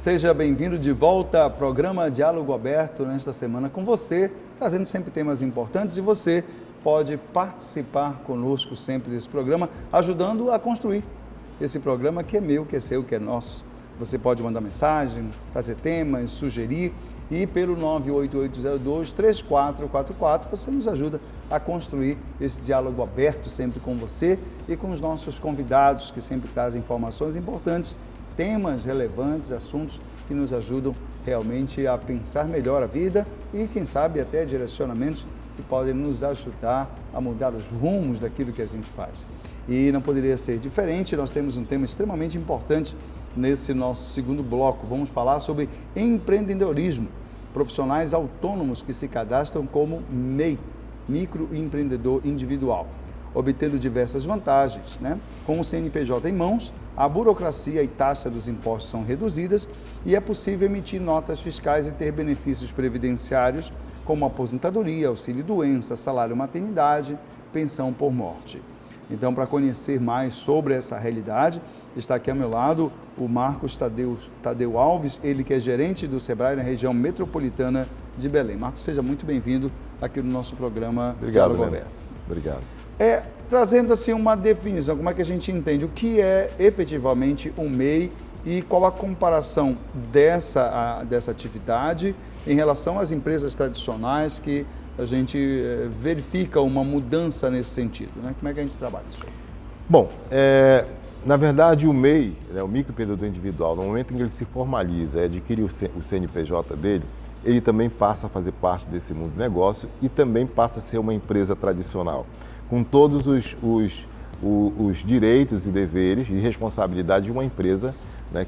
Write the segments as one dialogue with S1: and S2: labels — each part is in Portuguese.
S1: Seja bem-vindo de volta ao programa Diálogo Aberto nesta semana com você, trazendo sempre temas importantes e você pode participar conosco sempre desse programa, ajudando a construir esse programa que é meu, que é seu, que é nosso. Você pode mandar mensagem, fazer temas, sugerir e pelo 98802-3444 você nos ajuda a construir esse diálogo aberto sempre com você e com os nossos convidados que sempre trazem informações importantes, temas relevantes, assuntos que nos ajudam realmente a pensar melhor a vida e, quem sabe, até direcionamentos que podem nos ajudar a mudar os rumos daquilo que a gente faz. E não poderia ser diferente, nós temos um tema extremamente importante nesse nosso segundo bloco. Vamos falar sobre empreendedorismo, profissionais autônomos que se cadastram como MEI, microempreendedor individual, obtendo diversas vantagens, Com o CNPJ em mãos, a burocracia e taxa dos impostos são reduzidas e é possível emitir notas fiscais e ter benefícios previdenciários como aposentadoria, auxílio-doença, salário-maternidade, pensão por morte. Então, para conhecer mais sobre essa realidade, está aqui ao meu lado o Marcos Tadeu Alves, ele que é gerente do Sebrae na região metropolitana de Belém. Marcos, seja muito bem-vindo aqui no nosso programa.
S2: Obrigado, Roberto. Obrigado.
S1: Trazendo assim uma definição, como é que a gente entende o que é efetivamente um MEI e qual a comparação dessa atividade em relação às empresas tradicionais que a gente verifica uma mudança nesse sentido, Como é que a gente trabalha isso?
S2: Bom, na verdade o MEI, o microempreendedor individual, no momento em que ele se formaliza, adquire o CNPJ dele, ele também passa a fazer parte desse mundo de negócio e também passa a ser uma empresa tradicional, com todos os direitos e deveres e responsabilidade de uma empresa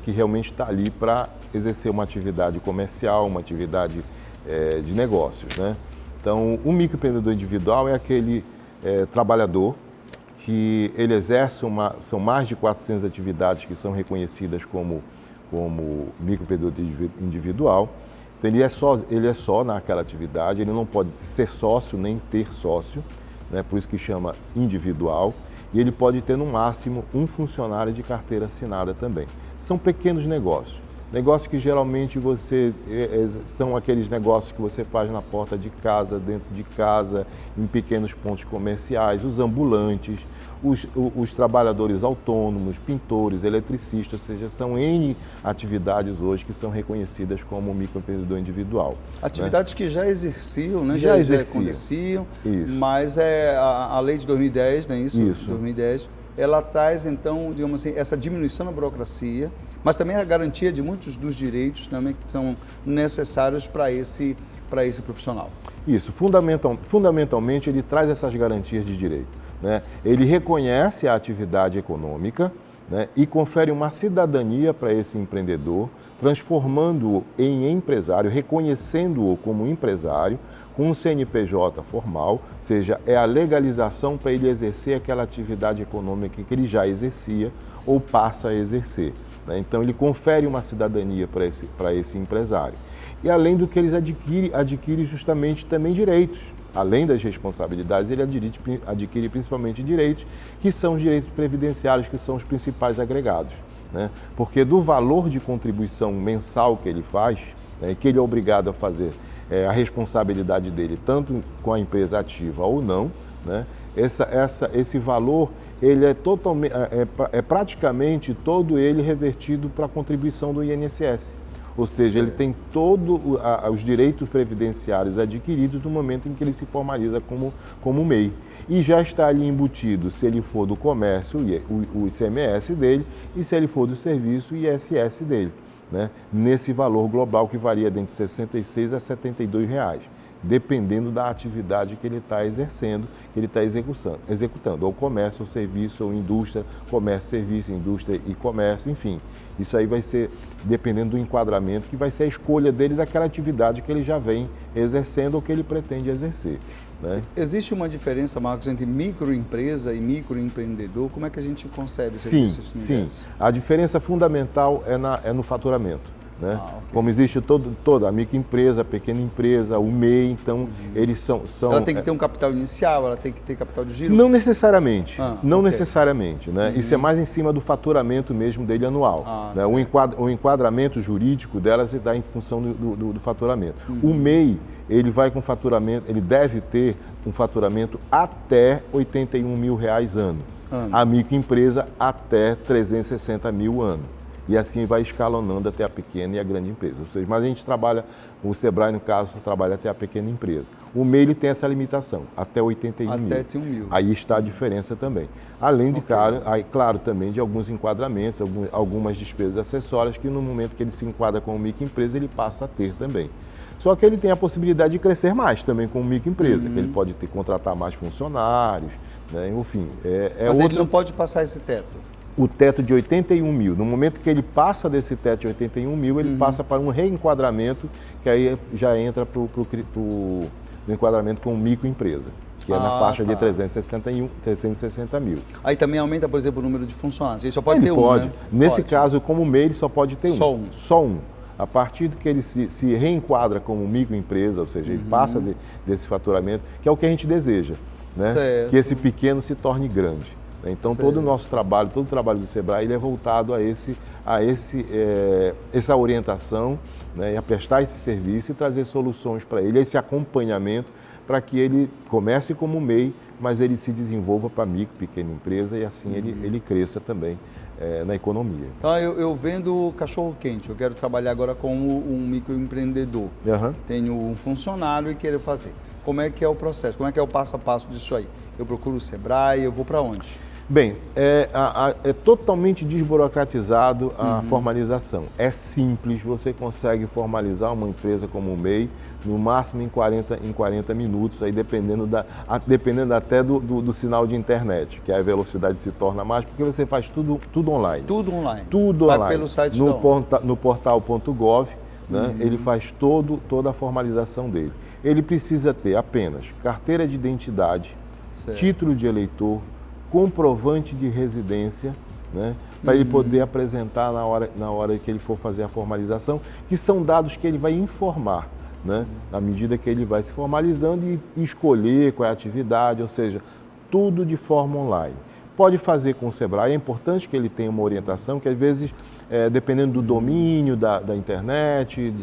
S2: que realmente está ali para exercer uma atividade comercial, uma atividade de negócios, Então, o microempreendedor individual é aquele trabalhador que ele exerce são mais de 400 atividades que são reconhecidas como microempreendedor individual. Então, ele é só naquela atividade, ele não pode ser sócio nem ter sócio, por isso que chama individual, e ele pode ter no máximo um funcionário de carteira assinada também. São pequenos negócios. Negócios que geralmente são aqueles negócios que você faz na porta de casa, dentro de casa, em pequenos pontos comerciais, os ambulantes, os trabalhadores autônomos, pintores, eletricistas, ou seja, são N atividades hoje que são reconhecidas como microempreendedor individual.
S1: Atividades que já exerciam,
S2: Já
S1: aconteciam, mas a lei de 2010,
S2: Isso.
S1: 2010, ela traz, então, digamos assim, essa diminuição da burocracia, mas também a garantia de muitos dos direitos também que são necessários para esse profissional.
S2: Isso, fundamentalmente ele traz essas garantias de direito. Ele reconhece a atividade econômica e confere uma cidadania para esse empreendedor, transformando-o em empresário, reconhecendo-o como empresário, com um CNPJ formal, ou seja, é a legalização para ele exercer aquela atividade econômica que ele já exercia ou passa a exercer. Então, ele confere uma cidadania para esse empresário. E além do que eles adquire justamente também direitos. Além das responsabilidades, ele adquire principalmente direitos, que são os direitos previdenciários, que são os principais agregados. Porque do valor de contribuição mensal que ele faz, que ele é obrigado a fazer, a responsabilidade dele, tanto com a empresa ativa ou não, esse valor ele é praticamente todo ele revertido para a contribuição do INSS. Ou seja, ele tem todos os direitos previdenciários adquiridos no momento em que ele se formaliza como MEI. E já está ali embutido, se ele for do comércio, o ICMS dele, e se ele for do serviço, o ISS dele, nesse valor global que varia de entre R$ 66 a R$ 72, dependendo da atividade que ele está exercendo, que ele está executando, ou comércio, ou serviço, ou indústria, comércio, serviço, indústria e comércio, enfim. Isso aí vai ser, dependendo do enquadramento, que vai ser a escolha dele daquela atividade que ele já vem exercendo ou que ele pretende exercer.
S1: Existe uma diferença, Marcos, entre microempresa e microempreendedor? Como é que a gente concebe
S2: isso? Sim. A diferença fundamental é no faturamento. Né?
S1: Okay.
S2: Como existe toda a microempresa, a pequena empresa, o MEI, então eles são...
S1: Ela tem que ter um capital inicial, ela tem que ter capital de giro?
S2: Não necessariamente, não
S1: okay.
S2: necessariamente. Né? Isso é mais em cima do faturamento mesmo dele anual. Né? O enquadramento jurídico dela se dá em função do faturamento. O MEI, ele vai com faturamento, ele deve ter um faturamento até R$81 mil ano. A microempresa até 360 mil ano. E assim vai escalonando até a pequena e a grande empresa. Ou seja, mas a gente trabalha, o Sebrae, no caso, trabalha até a pequena empresa. O MEI ele tem essa limitação, até 81 mil.
S1: Até 81 mil.
S2: Aí está a diferença também. Além de, claro, também de alguns enquadramentos, algumas despesas acessórias que no momento que ele se enquadra como microempresa, ele passa a ter também. Só que ele tem a possibilidade de crescer mais também como microempresa, que ele pode contratar mais funcionários, né? Enfim.
S1: Mas ele não pode passar esse teto?
S2: O teto de 81 mil. No momento que ele passa desse teto de 81 mil, ele passa para um reenquadramento, que aí já entra para o enquadramento como microempresa, que é na faixa de 360 mil.
S1: Aí também aumenta, por exemplo, o número de funcionários. Ele só pode ter um,
S2: pode.
S1: Né?
S2: Nesse caso, como MEI, ele só pode ter
S1: só um.
S2: Só um. A partir do que ele se reenquadra como microempresa, ou seja, ele passa desse faturamento, que é o que a gente deseja, né? Que esse pequeno se torne grande. Então, todo o nosso trabalho, todo o trabalho do Sebrae, ele é voltado a essa orientação, né, e a prestar esse serviço e trazer soluções para ele, esse acompanhamento para que ele comece como MEI, mas ele se desenvolva para micro, pequena empresa e assim ele cresça também na economia.
S1: Então, eu vendo cachorro quente, eu quero trabalhar agora como um microempreendedor. Tenho um funcionário e quero fazer. Como é que é o processo? Como é que é o passo a passo disso aí? Eu procuro o Sebrae, eu vou para onde?
S2: Bem, é totalmente desburocratizado a formalização. É simples, você consegue formalizar uma empresa como o MEI no máximo em 40 minutos, aí dependendo até do sinal de internet, que a velocidade se torna mais, porque você faz tudo online.
S1: Tudo online?
S2: Tudo
S1: Vai
S2: online.
S1: Pelo site
S2: no portal.gov, né, ele faz toda a formalização dele. Ele precisa ter apenas carteira de identidade, título de eleitor, comprovante de residência, né, para ele poder apresentar na hora que ele for fazer a formalização, que são dados que ele vai informar, né, na medida que ele vai se formalizando e escolher qual é a atividade, ou seja, tudo de forma online. Pode fazer com o Sebrae, é importante que ele tenha uma orientação, que às vezes, dependendo do domínio da internet,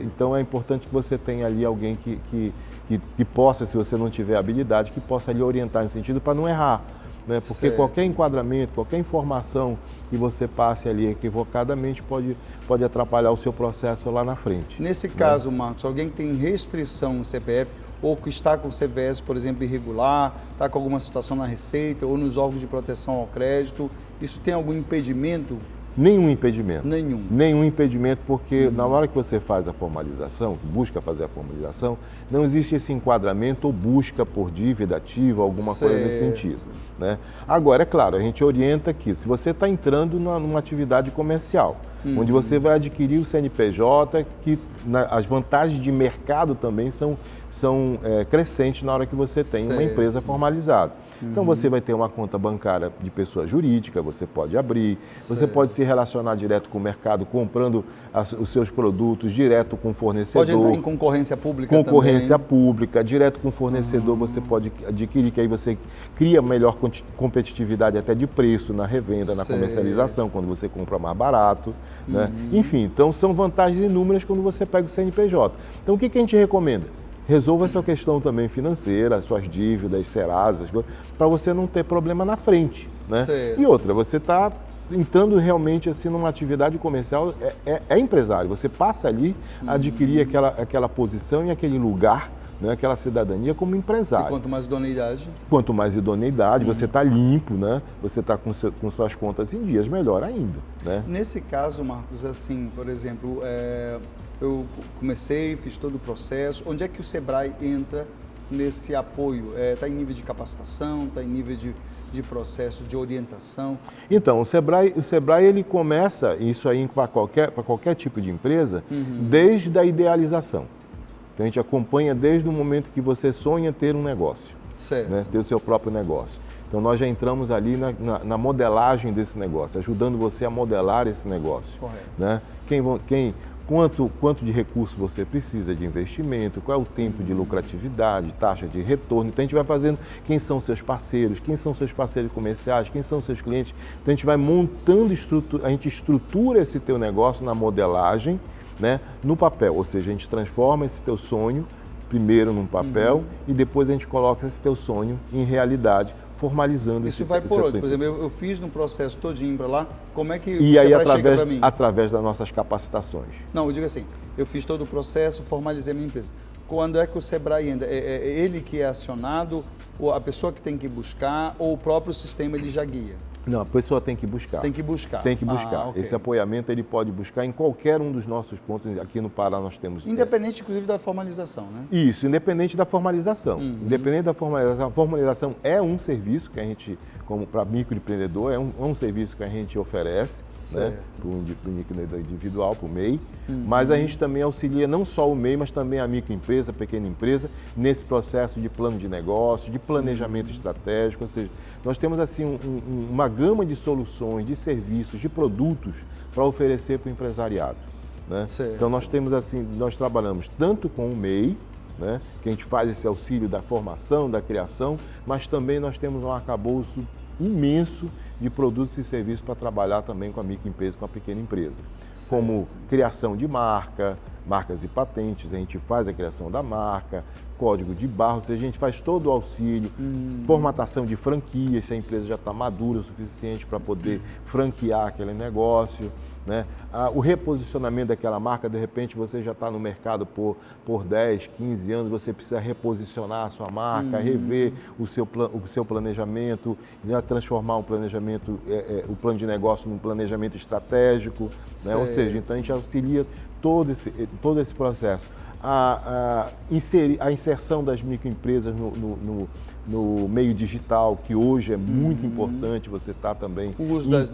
S2: então é importante que você tenha ali alguém que possa, se você não tiver habilidade, que possa lhe orientar nesse sentido para não errar. Né? Porque qualquer enquadramento, qualquer informação que você passe ali equivocadamente pode atrapalhar o seu processo lá na frente.
S1: Nesse caso, Marcos, alguém que tem restrição no CPF ou que está com o CVS, por exemplo, irregular, está com alguma situação na Receita ou nos órgãos de proteção ao crédito, isso tem algum impedimento?
S2: Nenhum impedimento.
S1: Nenhum
S2: impedimento, porque na hora que você faz a formalização, busca fazer a formalização, não existe esse enquadramento ou busca por dívida ativa, alguma coisa nesse sentido. Né? Agora, é claro, a gente orienta que se você está entrando numa atividade comercial, onde você vai adquirir o CNPJ, que as vantagens de mercado também são crescentes na hora que você tem uma empresa formalizada. Então, você vai ter uma conta bancária de pessoa jurídica, você pode abrir, você pode se relacionar direto com o mercado, comprando os seus produtos direto com o fornecedor.
S1: Pode entrar em concorrência pública
S2: Concorrência pública, direto com o fornecedor, você pode adquirir, que aí você cria melhor competitividade até de preço na revenda, na comercialização, quando você compra mais barato. Né? Enfim, então são vantagens inúmeras quando você pega o CNPJ. Então, o que a gente recomenda? Resolva essa questão também financeira, as suas dívidas, Serasa, para você não ter problema na frente. Né? E outra, você está entrando realmente assim numa atividade comercial, é empresário, você passa ali a adquirir aquela posição e aquele lugar, né, aquela cidadania como empresário.
S1: E quanto mais idoneidade?
S2: Quanto mais idoneidade, você está limpo, né? Você está com suas contas em dias, melhor ainda. Né?
S1: Nesse caso, Marcos, assim, por exemplo, eu comecei, fiz todo o processo, onde é que o Sebrae entra nesse apoio? Está em nível de capacitação, está em nível de processo de orientação?
S2: Então, o Sebrae ele começa isso aí para qualquer tipo de empresa, desde a idealização. Então, a gente acompanha desde o momento que você sonha ter um negócio, né? Ter o seu próprio negócio. Então nós já entramos ali na modelagem desse negócio, ajudando você a modelar esse negócio.
S1: Correto.
S2: Né? Quanto de recurso você precisa de investimento, qual é o tempo de lucratividade, taxa de retorno. Então a gente vai fazendo quem são seus parceiros comerciais, quem são seus clientes. Então a gente vai montando, a gente estrutura esse teu negócio na modelagem, né, no papel, ou seja, a gente transforma esse teu sonho primeiro num papel e depois a gente coloca esse teu sonho em realidade, formalizando
S1: isso vai por onde? Por exemplo, eu fiz no processo todinho para lá, como é que
S2: e aí,
S1: chega para mim?
S2: Através das nossas capacitações.
S1: Não, eu digo assim, eu fiz todo o processo, formalizei a minha empresa. Quando é que o Sebrae entra? É ele que é acionado, ou a pessoa que tem que buscar, ou o próprio sistema ele já guia?
S2: Não, a pessoa tem que buscar.
S1: Tem que buscar.
S2: Tem que buscar.
S1: Okay.
S2: Esse apoiamento ele pode buscar em qualquer um dos nossos pontos. Aqui no Pará nós temos...
S1: Independente, inclusive, da formalização, né?
S2: Isso, independente da formalização. Independente da formalização. A formalização é um serviço que a gente, como para microempreendedor, é um serviço que a gente oferece, né, para o microempreendedor individual, para o MEI, mas a gente também auxilia não só o MEI, mas também a microempresa, a pequena empresa, nesse processo de plano de negócio, de planejamento estratégico, ou seja, nós temos assim uma gama de soluções, de serviços, de produtos para oferecer para o empresariado. Né? Então nós temos assim, nós trabalhamos tanto com o MEI, né, que a gente faz esse auxílio da formação, da criação, mas também nós temos um arcabouço imenso de produtos e serviços para trabalhar também com a microempresa, com a pequena empresa. Como criação de marcas e patentes, a gente faz a criação da marca, código de barra, ou seja, a gente faz todo o auxílio, formatação de franquia, se a empresa já está madura o suficiente para poder franquear aquele negócio. Né? O reposicionamento daquela marca, de repente você já está no mercado por 10, 15 anos, você precisa reposicionar a sua marca, rever o seu planejamento, já transformar o planejamento, o plano de negócio num planejamento estratégico, né? Ou seja, então a gente auxilia todo esse processo. A inserção das microempresas no meio digital, que hoje é muito importante, você está também
S1: o uso das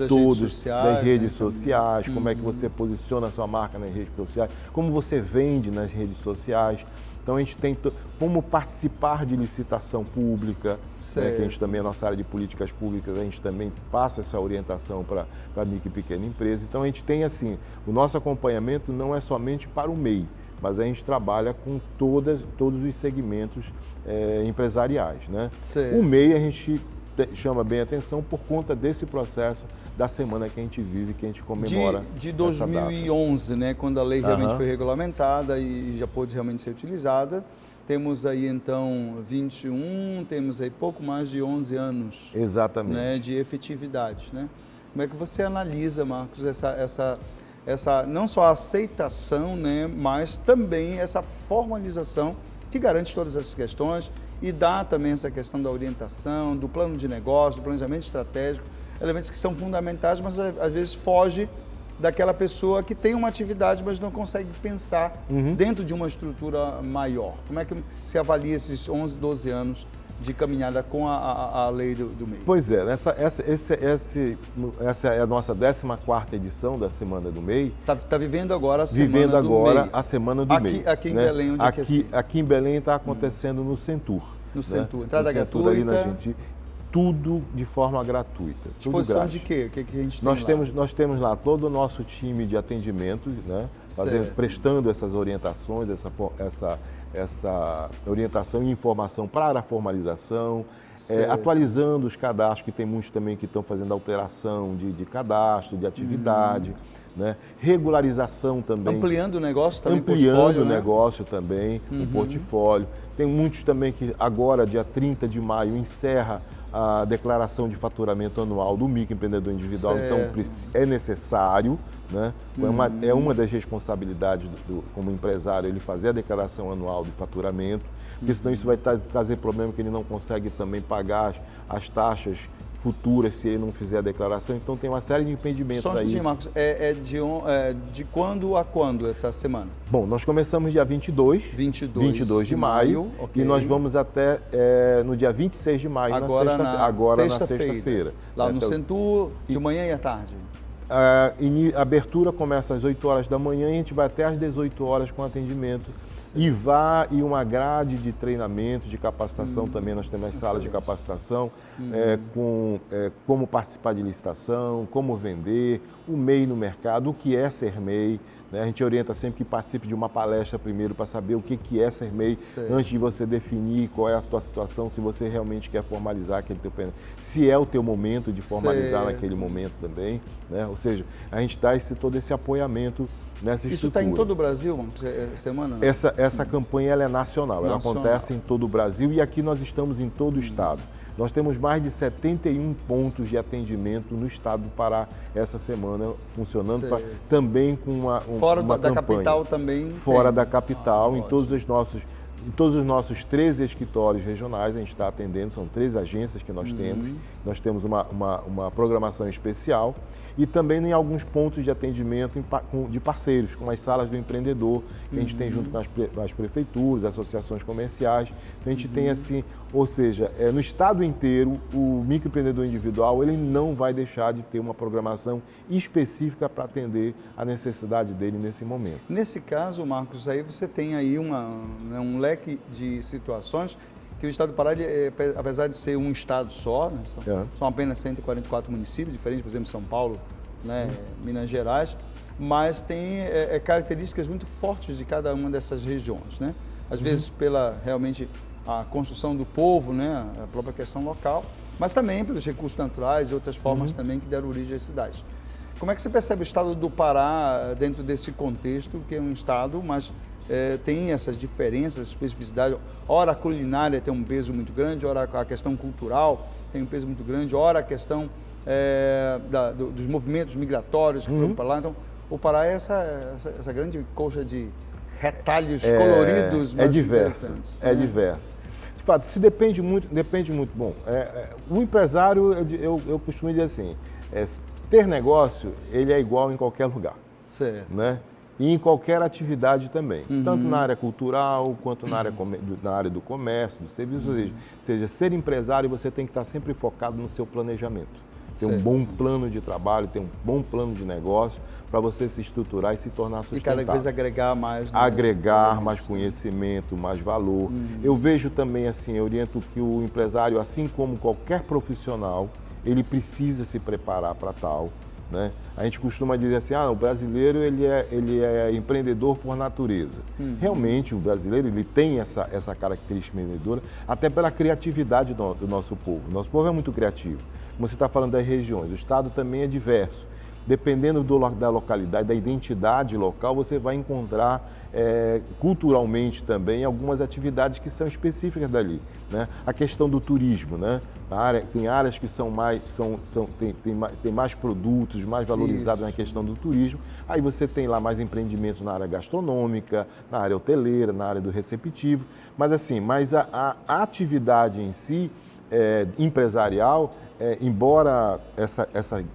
S1: redes sociais,
S2: como é que você posiciona a sua marca nas redes sociais, como você vende nas redes sociais. Então a gente tem como participar de licitação pública, né, que a gente também, a nossa área de políticas públicas, a gente também passa essa orientação para a micro e pequena empresa. Então a gente tem assim, o nosso acompanhamento não é somente para o MEI, mas a gente trabalha com todos os segmentos empresariais. Né? O MEI a gente chama bem a atenção por conta desse processo da semana que a gente vive, que a gente comemora.
S1: De 2011, né, quando a lei realmente foi regulamentada e já pôde realmente ser utilizada. Temos aí então 21, temos aí pouco mais de 11 anos.
S2: Exatamente.
S1: Né, de efetividade. Né? Como é que você analisa, Marcos, essa não só a aceitação, né, mas também essa formalização que garante todas essas questões e dá também essa questão da orientação, do plano de negócio, do planejamento estratégico, elementos que são fundamentais, mas às vezes foge daquela pessoa que tem uma atividade, mas não consegue pensar dentro de uma estrutura maior. Como é que você avalia esses 11, 12 anos de caminhada com a lei do MEI?
S2: Pois é, essa é a nossa 14ª edição da Semana do MEI.
S1: Está vivendo agora a Semana do MEI.
S2: A Semana do MEI.
S1: Aqui em Belém, onde
S2: aqui em Belém está acontecendo no Centur.
S1: No Centur,
S2: né?
S1: entrada gratuita.
S2: Ali na gente, tudo de forma gratuita.
S1: Disposição de quê? O que a gente tem
S2: Nós temos lá todo o nosso time de atendimento, né? Prestando essas orientações, essa orientação e informação para a formalização, atualizando os cadastros, que tem muitos também que estão fazendo alteração de cadastro, de atividade, né? Regularização também.
S1: Ampliando o negócio também,
S2: ampliando o negócio também, o portfólio. Tem muitos também que agora, dia 30 de maio, encerra a declaração de faturamento anual do microempreendedor individual, então é necessário, né? É uma das responsabilidades como empresário, ele fazer a declaração anual de faturamento, porque senão isso vai trazer problema que ele não consegue também pagar as taxas futuras se ele não fizer a declaração, então tem uma série de impedimentos
S1: aí. Só um instantinho, Marcos, de quando a quando essa semana?
S2: Bom, nós começamos dia 22 de maio e nós vamos até no dia 26 de maio,
S1: agora na sexta-feira. Lá no
S2: então,
S1: Centur, de manhã e à tarde?
S2: A abertura começa às 8 horas da manhã e a gente vai até às 18 horas com atendimento. E uma grade de treinamento, de capacitação também, nós temos as salas de capacitação, com como participar de licitação, como vender, o MEI no mercado, o que é ser MEI. Né? A gente orienta sempre que participe de uma palestra primeiro para saber o que é ser MEI, antes de você definir qual é a sua situação, se você realmente quer formalizar aquele teu pensamento, se é o teu momento de formalizar naquele momento também. Né? Ou seja, a gente dá todo esse apoiamento nessa estrutura.
S1: Isso está em todo o Brasil, semana?
S2: Essa campanha ela é nacional, ela acontece em todo o Brasil e aqui nós estamos em todo o estado. Nós temos mais de 71 pontos de atendimento no estado do Pará essa semana, funcionando também com uma
S1: Fora
S2: uma
S1: da
S2: campanha.
S1: capital também?
S2: Fora da capital, em todos os nossos 13 escritórios regionais, a gente está atendendo, são 13 agências que nós temos. Nós temos uma programação especial e também em alguns pontos de atendimento de parceiros, como as salas do empreendedor, que a gente tem junto com as prefeituras, associações comerciais. Então, a gente tem assim, ou seja, no estado inteiro, o microempreendedor individual, ele não vai deixar de ter uma programação específica para atender a necessidade dele nesse momento.
S1: Nesse caso, Marcos, aí você tem aí um leque de situações que o estado do Pará, apesar de ser um estado só, né, são apenas 144 municípios, diferente, por exemplo, de São Paulo, né, Minas Gerais, mas tem características muito fortes de cada uma dessas regiões, né? Às vezes realmente a construção do povo, né, a própria questão local, mas também pelos recursos naturais e outras formas também que deram origem às cidades. Como é que você percebe o estado do Pará dentro desse contexto, que é um estado, mas tem essas diferenças, especificidades? Ora a culinária tem um peso muito grande, ora a questão cultural tem um peso muito grande, ora a questão dos movimentos migratórios que foram para lá. Então, o Pará é essa grande colcha de retalhos coloridos, mas
S2: diverso. Diverso. De fato, se depende muito. Bom, o empresário, eu costumo dizer assim, ter negócio, ele é igual em qualquer lugar.
S1: Certo.
S2: Né? E em qualquer atividade também, tanto na área cultural, quanto na área do comércio, do serviço. Ou seja, ser empresário, você tem que estar sempre focado no seu planejamento. Ter um bom plano de trabalho, ter um bom plano de negócio, para você se estruturar e se tornar sustentável.
S1: E cada vez agregar mais. Né?
S2: Agregar mais conhecimento, mais valor. Eu vejo também assim, eu oriento que o empresário, assim como qualquer profissional, ele precisa se preparar para tal. Né? A gente costuma dizer assim, o brasileiro ele é empreendedor por natureza. Realmente o brasileiro ele tem essa característica empreendedora, até pela criatividade do nosso povo. Nosso povo é muito criativo. Como você está falando das regiões, o estado também é diverso. Dependendo da localidade, da identidade local, você vai encontrar culturalmente também algumas atividades que são específicas dali. Né? A questão do turismo, né? Tem áreas que são tem mais produtos, mais valorizados na questão do turismo. Aí você tem lá mais empreendimentos na área gastronômica, na área hoteleira, na área do receptivo. Mas a atividade em si, empresarial, embora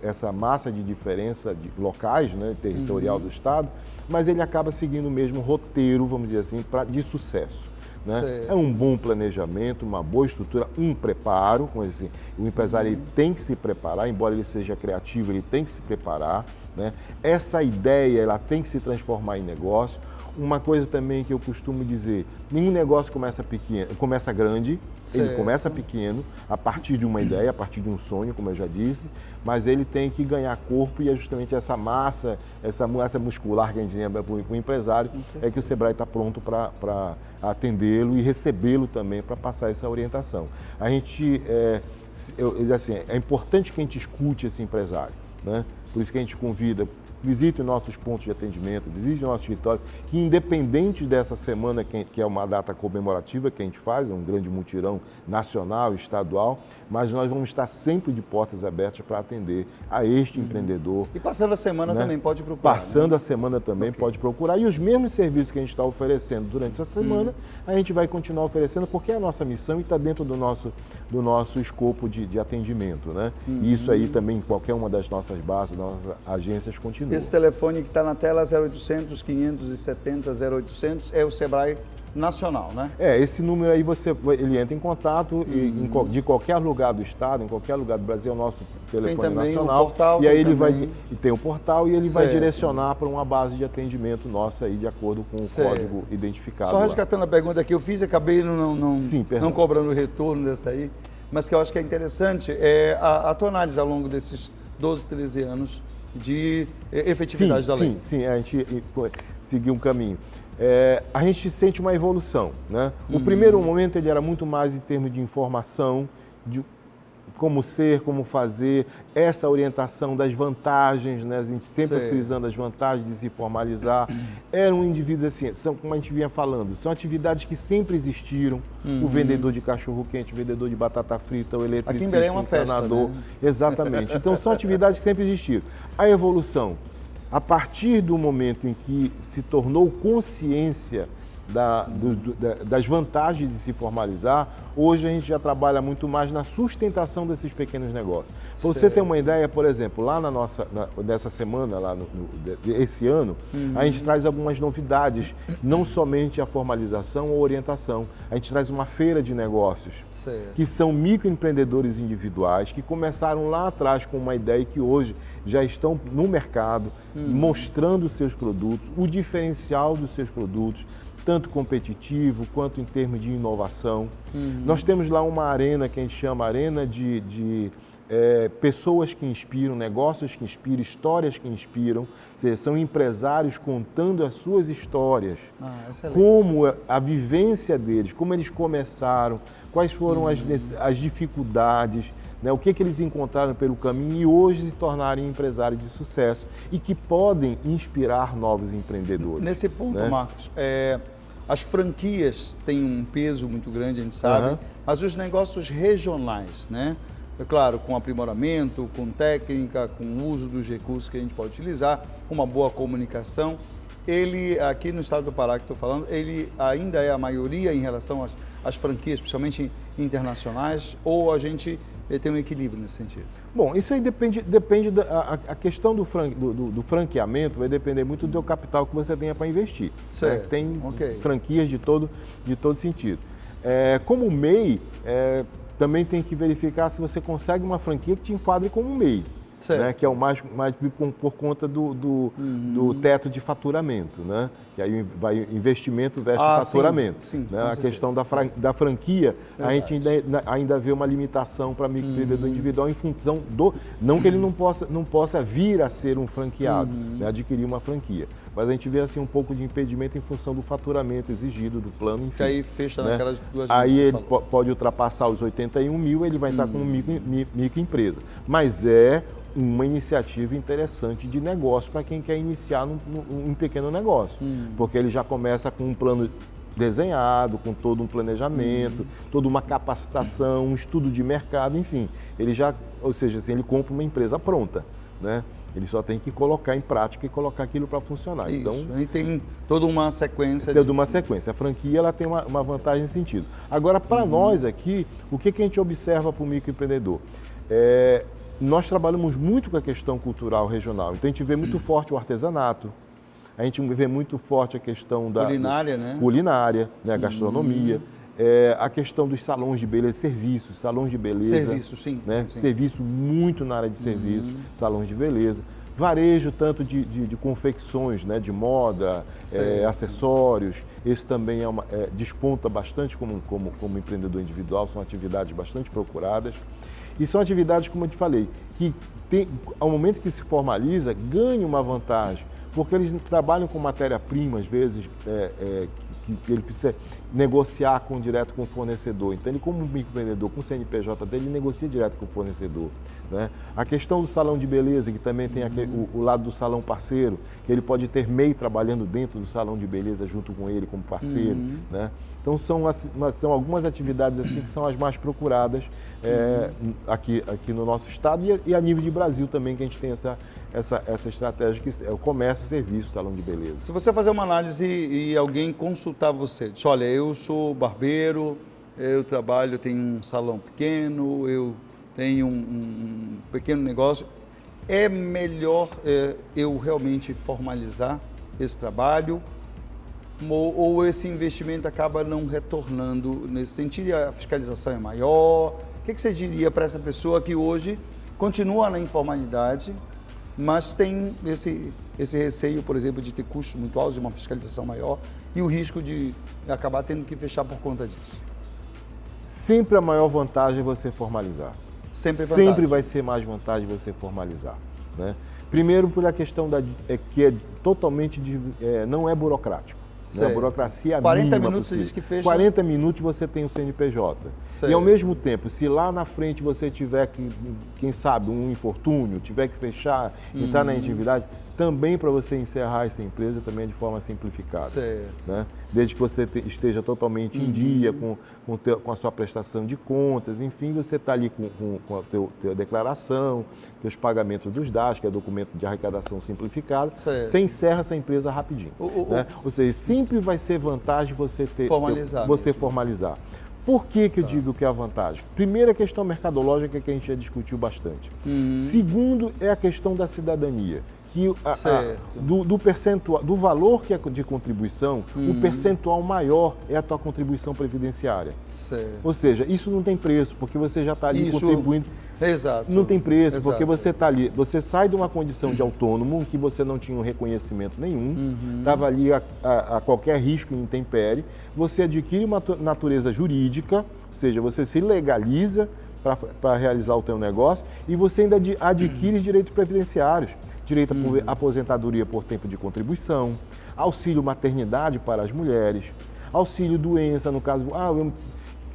S2: essa massa de diferença de locais, né, territorial do estado, mas ele acaba seguindo o mesmo roteiro, vamos dizer assim, de sucesso. Né? É um bom planejamento, uma boa estrutura, um preparo, como assim, o empresário ele tem que se preparar, embora ele seja criativo, ele tem que se preparar. Né? Essa ideia ela tem que se transformar em negócio. Uma coisa também que eu costumo dizer, nenhum negócio começa grande, ele começa pequeno, a partir de uma ideia, a partir de um sonho, como eu já disse, mas ele tem que ganhar corpo e é justamente essa massa muscular que a gente lembra para o empresário, é que o Sebrae está pronto para atendê-lo e recebê-lo também para passar essa orientação. A gente, é importante que a gente escute esse empresário, né? Por isso que a gente convida, visite os nossos pontos de atendimento, visite o nosso escritório, que independente dessa semana, que é uma data comemorativa que a gente faz, é um grande mutirão nacional, estadual, mas nós vamos estar sempre de portas abertas para atender a este empreendedor.
S1: E passando a semana também pode procurar.
S2: Passando a semana também pode procurar. E os mesmos serviços que a gente está oferecendo durante essa semana, a gente vai continuar oferecendo, porque é a nossa missão e está dentro do nosso escopo de atendimento. Né? E isso aí também, em qualquer uma das nossas bases, das nossas agências, continua.
S1: Esse telefone que está na tela, 0800 570 0800, é o Sebrae nacional, né?
S2: Esse número aí ele entra em contato de qualquer lugar do estado, em qualquer lugar do Brasil, é o nosso telefone nacional.
S1: O portal,
S2: e aí ele
S1: também.
S2: tem o portal e ele vai direcionar para uma base de atendimento nossa aí, de acordo com o código identificado.
S1: Só resgatando a pergunta que eu fiz, acabei não cobrando o retorno dessa aí, mas que eu acho que é interessante é a tua análise ao longo desses 12, 13 anos de efetividade da lei.
S2: Sim, a gente seguiu um caminho. A gente sente uma evolução, né? O primeiro momento ele era muito mais em termos de informação, de como ser, como fazer, essa orientação das vantagens, né? A gente sempre frisando as vantagens de se formalizar. Eram indivíduos assim, como a gente vinha falando, são atividades que sempre existiram. O vendedor de cachorro-quente, o vendedor de batata frita, o eletricista,
S1: aqui em Belém é uma
S2: o encanador.
S1: festa, né?
S2: Exatamente. Então são atividades que sempre existiram. A evolução, a partir do momento em que se tornou consciência das vantagens de se formalizar, hoje a gente já trabalha muito mais na sustentação desses pequenos negócios. Para você ter uma ideia, por exemplo, lá nessa semana, esse ano, a gente traz algumas novidades, não somente a formalização ou orientação. A gente traz uma feira de negócios, que são microempreendedores individuais, que começaram lá atrás com uma ideia e que hoje já estão no mercado, mostrando os seus produtos, o diferencial dos seus produtos, tanto competitivo quanto em termos de inovação. Nós temos lá uma arena que a gente chama arena de pessoas que inspiram, negócios que inspiram, histórias que inspiram. Ou seja, são empresários contando as suas histórias, como a vivência deles, como eles começaram, quais foram as dificuldades, né, o que eles encontraram pelo caminho e hoje se tornarem empresários de sucesso e que podem inspirar novos empreendedores.
S1: Nesse ponto, né? Marcos, as franquias têm um peso muito grande, a gente sabe, mas os negócios regionais, né? É claro, com aprimoramento, com técnica, com o uso dos recursos que a gente pode utilizar, uma boa comunicação, ele, aqui no estado do Pará que estou falando, ele ainda é a maioria em relação às franquias, principalmente internacionais, ou a gente tem um equilíbrio nesse sentido? Bom,
S2: isso aí depende a questão do franqueamento vai depender muito do capital que você tenha para investir.
S1: Certo.
S2: Né? Tem franquias de todo sentido. Como MEI, também tem que verificar se você consegue uma franquia que te enquadre como um MEI. Né, que é o mais por conta do teto de faturamento, né? Que aí vai investimento versus faturamento.
S1: Sim,
S2: né? A questão da franquia, a gente ainda vê uma limitação para microempreendedor individual em função não que ele não possa vir a ser um franqueado, né? Adquirir uma franquia. Mas a gente vê assim um pouco de impedimento em função do faturamento exigido do plano, enfim.
S1: Que aí fecha
S2: né?
S1: naquelas duas.
S2: Aí ele pode ultrapassar os 81 mil, ele vai estar como microempresa. Mas é uma iniciativa interessante de negócio para quem quer iniciar um pequeno negócio, porque ele já começa com um plano desenhado, com todo um planejamento, toda uma capacitação, um estudo de mercado, enfim, ou seja, assim, ele compra uma empresa pronta, né? Ele só tem que colocar em prática e colocar aquilo para funcionar.
S1: Isso,
S2: então,
S1: aí tem toda uma sequência.
S2: Uma sequência. A franquia ela tem uma vantagem nesse sentido. Agora, para nós aqui, o que a gente observa para o microempreendedor? Nós trabalhamos muito com a questão cultural regional. Então, a gente vê muito forte o artesanato, a gente vê muito forte a questão da
S1: culinária, né?
S2: Culinária, né? A gastronomia. A questão dos salões de beleza, salões de beleza.
S1: Serviço, sim.
S2: Né?
S1: Sim.
S2: Serviço muito na área de serviço, salões de beleza. Varejo, tanto de confecções, né? De moda, acessórios. Esse também desponta bastante como empreendedor individual, são atividades bastante procuradas. E são atividades, como eu te falei, que ao momento que se formaliza, ganha uma vantagem, porque eles trabalham com matéria-prima, às vezes, que ele precisa negociar direto com o fornecedor. Então, ele, como microempreendedor, com o CNPJ dele, ele negocia direto com o fornecedor. Né? A questão do salão de beleza, que também tem o lado do salão parceiro, que ele pode ter MEI trabalhando dentro do salão de beleza junto com ele como parceiro. Né? Então, são algumas atividades assim que são as mais procuradas aqui no nosso estado e a nível de Brasil também, que a gente tem essa estratégia, que é o comércio, serviço, salão de beleza.
S1: Se você fazer uma análise e alguém consultar você, diz, olha, eu sou barbeiro, eu tenho um salão pequeno, eu tenho um pequeno negócio, é melhor eu realmente formalizar esse trabalho ou esse investimento acaba não retornando nesse sentido e a fiscalização é maior? O que você diria para essa pessoa que hoje continua na informalidade, mas tem esse receio, por exemplo, de ter custos muito altos, de uma fiscalização maior e o risco de acabar tendo que fechar por conta disso?
S2: Sempre a maior vantagem é você formalizar. Sempre vai ser mais vantagem você formalizar, né? Primeiro por a questão que é totalmente não é burocrático. Né? A burocracia
S1: 40
S2: mínima
S1: minutos
S2: possível.
S1: diz que fecha.
S2: 40 minutos você tem o CNPJ.
S1: Certo.
S2: E ao mesmo tempo, se lá na frente você tiver que, quem sabe, um infortúnio, tiver que fechar, entrar na atividade, também para você encerrar essa empresa também é de forma simplificada.
S1: Certo.
S2: Né? Desde que você esteja totalmente em dia com a sua prestação de contas, enfim, você está ali com a tua declaração, teus pagamentos dos dados, que é documento de arrecadação simplificado, você encerra essa empresa rapidinho. Né? Ou seja, sempre vai ser vantagem você formalizar. Por que eu digo que é a vantagem? Primeiro, a questão mercadológica que a gente já discutiu bastante. Segundo, é a questão da cidadania. Que do percentual, do valor que é de contribuição, o percentual maior é a tua contribuição previdenciária.
S1: Certo.
S2: Ou seja, isso não tem preço, porque você já está ali contribuindo.
S1: Exato.
S2: Não tem preço, porque você está ali, você sai de uma condição de autônomo, que você não tinha um reconhecimento nenhum, estava ali a qualquer risco e intempérie, você adquire uma natureza jurídica, ou seja, você se legaliza para realizar o teu negócio e você ainda adquire direitos previdenciários. Direito à aposentadoria por tempo de contribuição, auxílio maternidade para as mulheres, auxílio doença, no caso, eu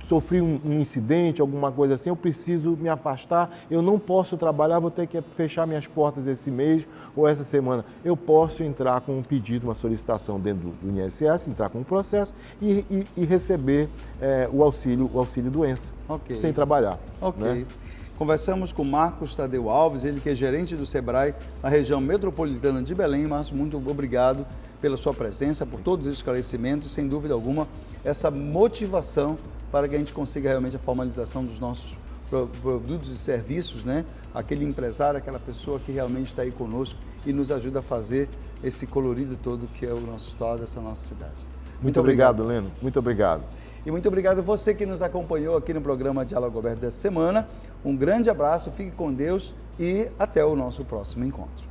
S2: sofri um incidente, alguma coisa assim, eu preciso me afastar, eu não posso trabalhar, vou ter que fechar minhas portas esse mês ou essa semana. Eu posso entrar com um pedido, uma solicitação dentro do INSS, entrar com um processo e receber o auxílio doença, sem trabalhar.
S1: Ok.
S2: Né?
S1: Conversamos com Marcos Tadeu Alves, ele que é gerente do Sebrae na região metropolitana de Belém. Marcos, muito obrigado pela sua presença, por todos os esclarecimentos, sem dúvida alguma, essa motivação para que a gente consiga realmente a formalização dos nossos produtos e serviços, né? Aquele empresário, aquela pessoa que realmente está aí conosco e nos ajuda a fazer esse colorido todo que é o nosso estado, essa nossa cidade.
S2: Muito obrigado, Leno. Muito obrigado.
S1: E muito obrigado a você que nos acompanhou aqui no programa Diálogo Aberto dessa semana. Um grande abraço, fique com Deus e até o nosso próximo encontro.